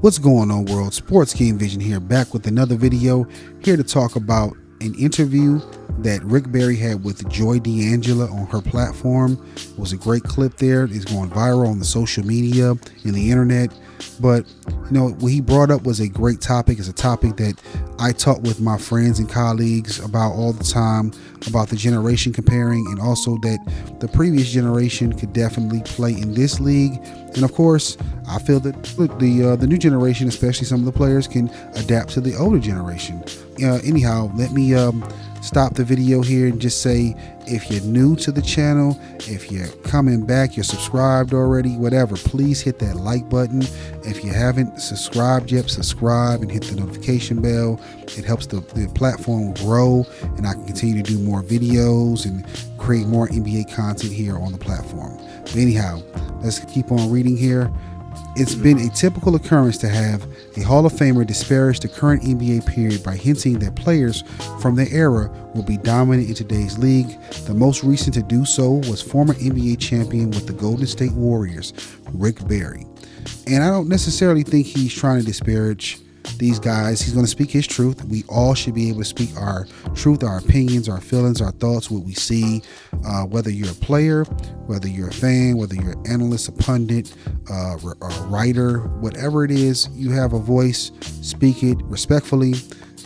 What's going on, world? Sports King Vision here, back with another video, here to talk about an interview that Rick Barry had with Joy D'Angela on her platform. It was a great clip there. It's going viral on the social media and the internet. But, what he brought up was a great topic. It's a topic that I talk with my friends and colleagues about all the time, about the generation comparing, and also that the previous generation could definitely play in this league. And of course, I feel that the new generation, especially some of the players, can adapt to the older generation. Anyhow, let me stop the video here and just say, if you're new to the channel, if you're coming back, you're subscribed already, whatever, please hit that like button. If you haven't subscribed yet, subscribe and hit the notification bell. It helps the platform grow, and I can continue to do more videos and create more NBA content here on the platform. But anyhow, let's keep on reading here. It's been a typical occurrence to have a Hall of Famer disparage the current NBA period by hinting that players from their era will be dominant in today's league. The most recent to do so was former NBA champion with the Golden State Warriors, Rick Barry. And I don't necessarily think he's trying to disparage these guys. He's going to speak his truth. We all should be able to speak our truth, our opinions, our feelings, our thoughts, what we see, whether you're a player, whether you're a fan, whether you're an analyst, a pundit, a writer, whatever it is, you have a voice. Speak it respectfully.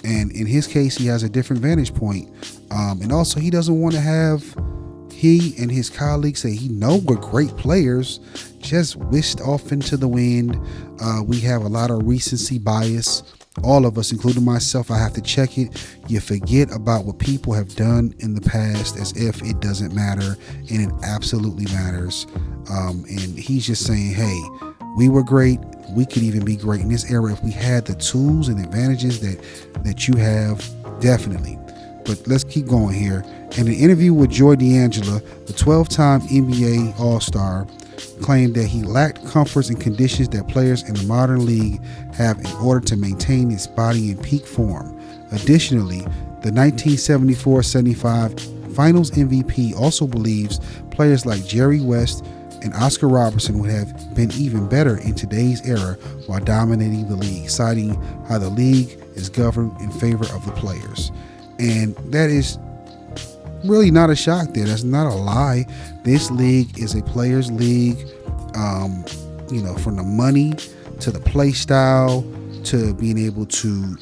And in his case, he has a different vantage point. And also, he doesn't want to have he and his colleagues say we're great players, just whisked off into the wind. We have a lot of recency bias. All of us, including myself, I have to check it. You forget about what people have done in the past as if it doesn't matter, and it absolutely matters. And he's just saying, hey, we were great. We could even be great in this era if we had the tools and advantages that you have, definitely. But let's keep going here. In an interview with Joy D'Angela, the 12-time NBA All-Star claimed that he lacked comforts and conditions that players in the modern league have in order to maintain his body in peak form. Additionally, the 1974-75 Finals MVP also believes players like Jerry West and Oscar Robertson would have been even better in today's era while dominating the league, citing how the league is governed in favor of the players. And that is really not a shock there. That's not a lie. This league is a players' league. From the money to the play style to being able to,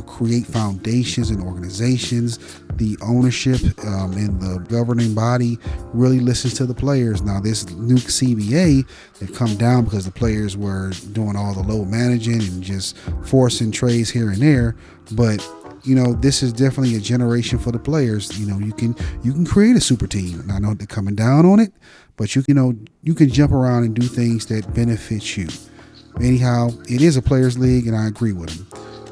create foundations and organizations. The ownership and the governing body really listens to the players. Now, this new CBA, they've come down because the players were doing all the low managing and just forcing trades here and there. But this is definitely a generation for the players. You can create a super team, and I know they're coming down on it, but you can jump around and do things that benefit you. Anyhow, it is a players league, and I agree with him.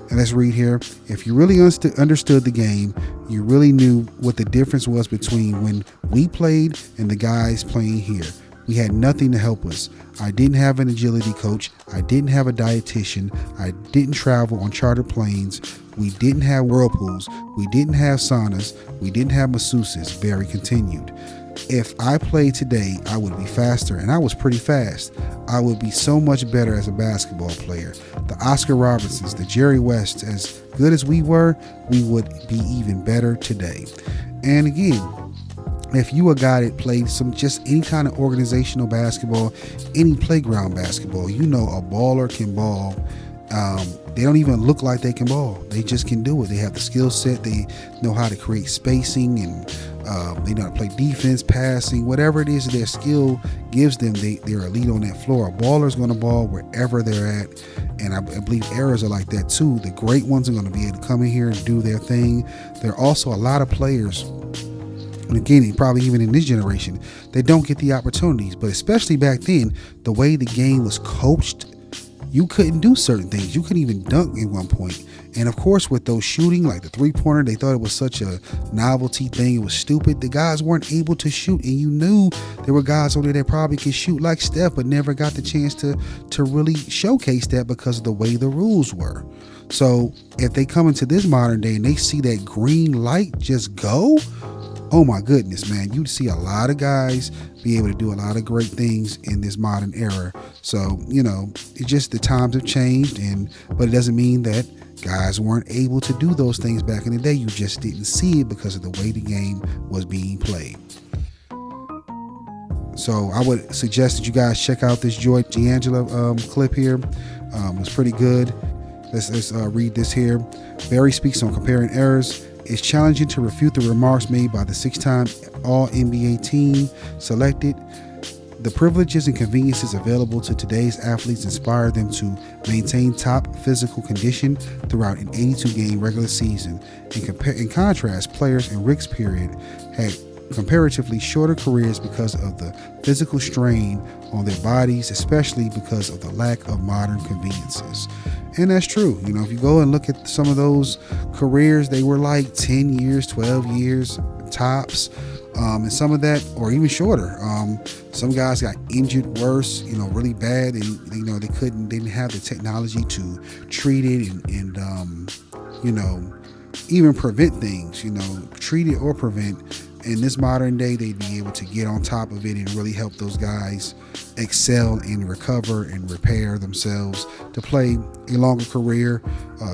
And let's read here. If you really understood the game, you really knew what the difference was between when we played and the guys playing here. We had nothing to help us. I didn't have an agility coach. I didn't have a dietitian. I didn't travel on chartered planes. We didn't have whirlpools. We didn't have saunas. We didn't have masseuses, Barry continued. If I played today, I would be faster, and I was pretty fast. I would be so much better as a basketball player. The Oscar Robertsons, the Jerry West, as good as we were, we would be even better today. And again, if you a guy that played just any kind of organizational basketball, any playground basketball, a baller can ball. They don't even look like they can ball. They just can do it. They have the skill set. They know how to create spacing, and they know how to play defense, passing, whatever it is their skill gives them. They're elite on that floor. A baller's going to ball wherever they're at. And I believe eras are like that too. The great ones are going to be able to come in here and do their thing. There are also a lot of players, and again, probably even in this generation, they don't get the opportunities. But especially back then, the way the game was coached, you couldn't do certain things. You couldn't even dunk at one point. And of course, with those shooting, like the three-pointer, they thought it was such a novelty thing. It was stupid. The guys weren't able to shoot, and you knew there were guys over there that probably could shoot like Steph, but never got the chance to really showcase that because of the way the rules were. So if they come into this modern day and they see that green light just go, oh my goodness, man, you'd see a lot of guys be able to do a lot of great things in this modern era. So, it's just the times have changed, but it doesn't mean that guys weren't able to do those things back in the day. You just didn't see it because of the way the game was being played. So I would suggest that you guys check out this Joy D'Angelo clip here. It's pretty good. Let's read this here. Barry speaks on comparing errors. It's challenging to refute the remarks made by the 6-time All-NBA team selected. The privileges and conveniences available to today's athletes inspire them to maintain top physical condition throughout an 82-game regular season. In contrast, players in Rick's period had comparatively shorter careers because of the physical strain on their bodies, especially because of the lack of modern conveniences. And that's true. If you go and look at some of those careers, they were like 10 years, 12 years tops. And some of that, or even shorter. Some guys got injured worse, really bad, and they didn't have the technology to treat it and even prevent things, treat it or prevent. In this modern day, they'd be able to get on top of it and really help those guys excel and recover and repair themselves to play a longer career.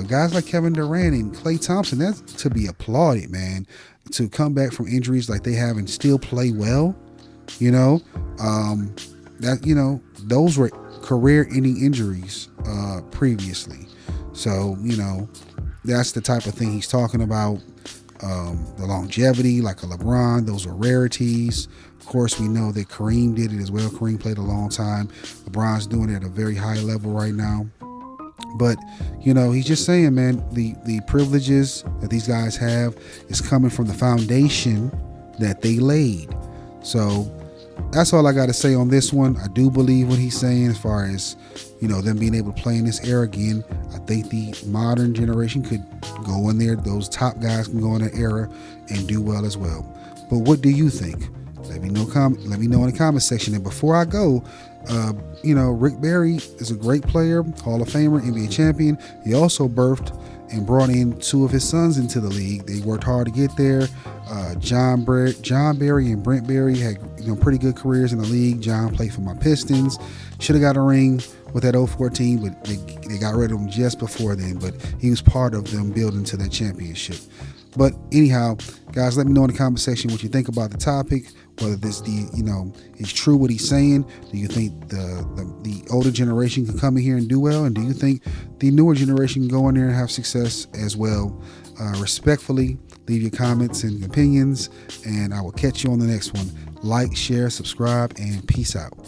Guys like Kevin Durant and Klay Thompson, that's to be applauded, man. To come back from injuries like they have and still play well, those were career-ending injuries previously. So, that's the type of thing he's talking about. The longevity, like a LeBron, those were rarities. Of course, we know that Kareem did it as well. Kareem played a long time. LeBron's doing it at a very high level right now. But, he's just saying, man, the privileges that these guys have is coming from the foundation that they laid. So that's all I got to say on this one. I do believe what he's saying as far as, them being able to play in this era again. I think the modern generation could go in there. Those top guys can go in that era and do well as well. But what do you think? Let me know in the comment section. And before I go, Rick Barry is a great player, Hall of Famer, NBA champion. He also birthed and brought in 2 of his sons into the league. They worked hard to get there. John Barry and Brent Barry had pretty good careers in the league. John played for my Pistons. Should have got a ring with that 014, but they got rid of him just before then. But he was part of them building to that championship. But anyhow, guys, let me know in the comment section what you think about the topic. Whether this is true what he's saying. Do you think the older generation can come in here and do well? And do you think the newer generation can go in there and have success as well? Respectfully, leave your comments and opinions, and I will catch you on the next one. Like, share, subscribe, and peace out.